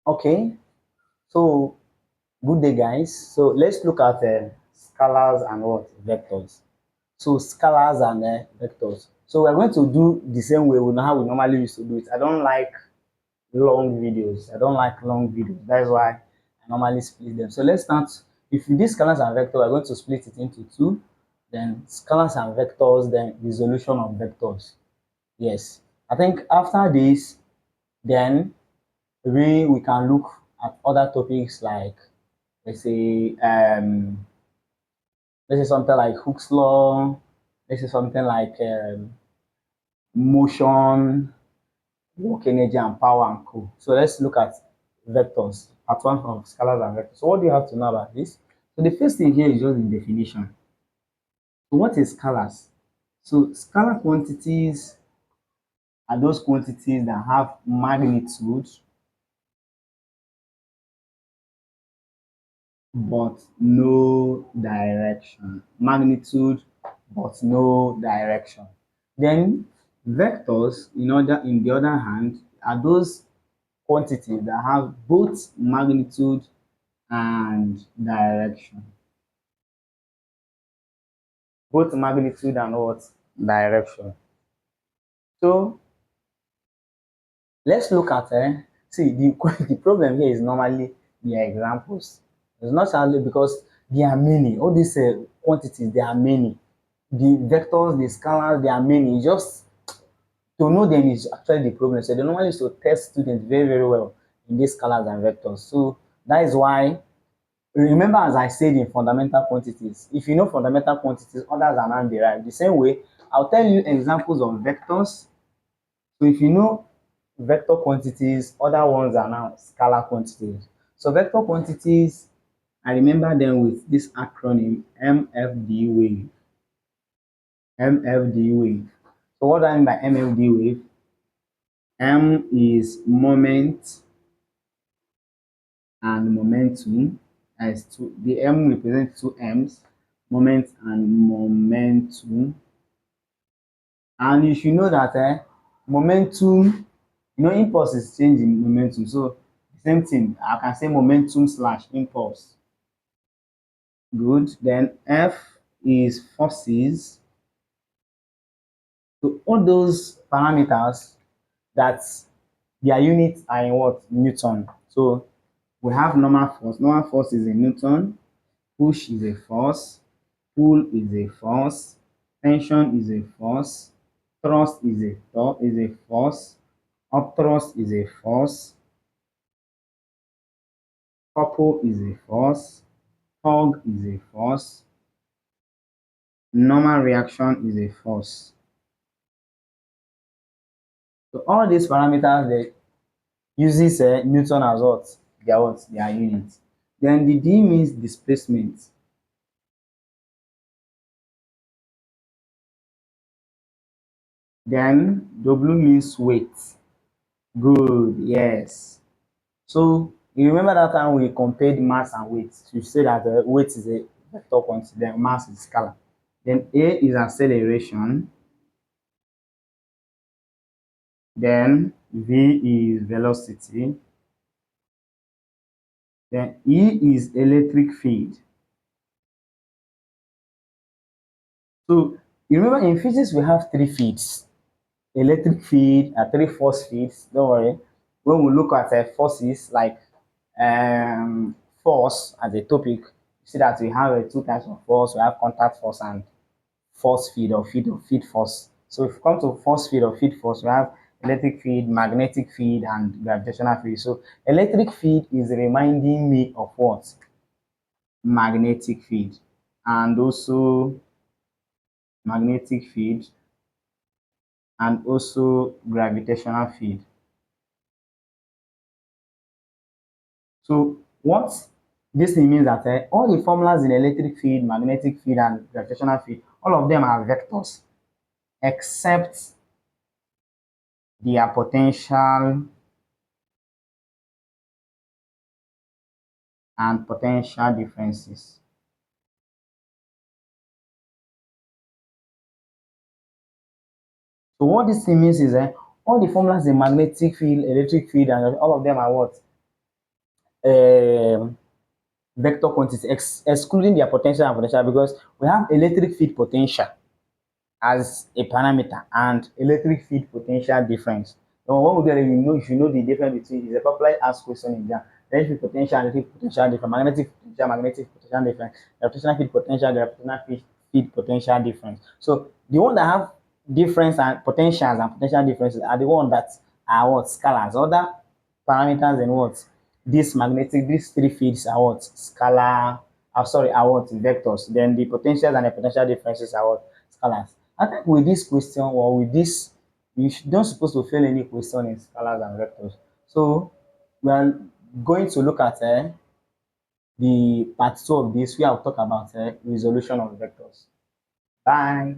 Okay, so good day, guys. So let's look at scalars and what vectors. So scalars and vectors. So we're going to do the same way we know how we normally used to do it. I don't like long videos. I don't like long videos. That's why I normally split them. So let's start. If you do scalars and vectors, we're going to split it into two. Then scalars and vectors, then resolution of vectors. Yes. I think after this, then we can look at other topics like let's say something like Hooke's law, let's say something like motion, work energy and power and co. So let's look at vectors, at one of scalars and vectors. So what do you have to know about this? So the first thing here is just the definition. So what is scalars? So scalar quantities are those quantities that have magnitude but no direction. Magnitude but no direction. Then vectors, in the other hand, are those quantities that have both magnitude and direction. Both magnitude and what? Direction. So let's look at see the the problem here is normally the examples. It's not only because there are many. All these quantities, there are many. The vectors, the scalars, there are many. Just to know them is actually the problem. So they normally used to test students very, very well in these scalars and vectors. So that is why, remember as I said in fundamental quantities, if you know fundamental quantities, others are not derived. The same way, I'll tell you examples of vectors. So if you know vector quantities, other ones are now scalar quantities. So vector quantities, I remember them with this acronym MFD wave. MFD wave. So what do I mean by MFD wave? M is moment and momentum. As two, the M represents two M's, moment and momentum. And you should know that momentum, impulse is changing momentum. So the same thing, I can say momentum slash impulse. Good. Then F is forces. So all those parameters that their units are in what? Newton. So we have normal force. Normal force is in Newton. Push is a force. Pull is a force. Tension is a force. Thrust is a force. Upthrust is a force. Couple is a force. Tug is a force. Normal reaction is a force. So all these parameters they uses Newton as what? Their what? Their unit. Then the D means displacement. Then W means weight. Good, yes. So you remember that time we compared mass and weight. You say that weight is a vector quantity, then mass is scalar. Then A is acceleration. Then V is velocity. Then E is electric field. So you remember in physics we have three fields: electric field and three force fields. Don't worry. When we look at forces like force as a topic, you see that we have two types of force. We have contact force and force field or field force. So if you come to force field or field force, we have electric field, magnetic field, and gravitational field. So electric field is reminding me of what? Magnetic field, and also magnetic field, and also gravitational field. So what this thing means that all the formulas in electric field, magnetic field, and gravitational field, all of them are vectors, except their potential and potential differences. So what this thing means is all the formulas in magnetic field, electric field, and all of them are what? um vector quantity, excluding their potential and potential, because we have electric field potential as a parameter and electric field potential difference. Now, when we do it, you should know the difference between, is a popularly asked question in exam. Electric field potential, electric potential difference, magnetic potential difference, gravitational field potential, field potential difference. So the one that have difference and potentials and potential differences are the one that are what, scalars. Other parameters and what, these three fields are what, scalar, sorry, are what, vectors. Then the potentials and the potential differences are what, scalars. I think with this question, or with this, don't supposed to fail any question in scalars and vectors. So we are going to look at the part two of this, where I'll talk about resolution of vectors. Bye.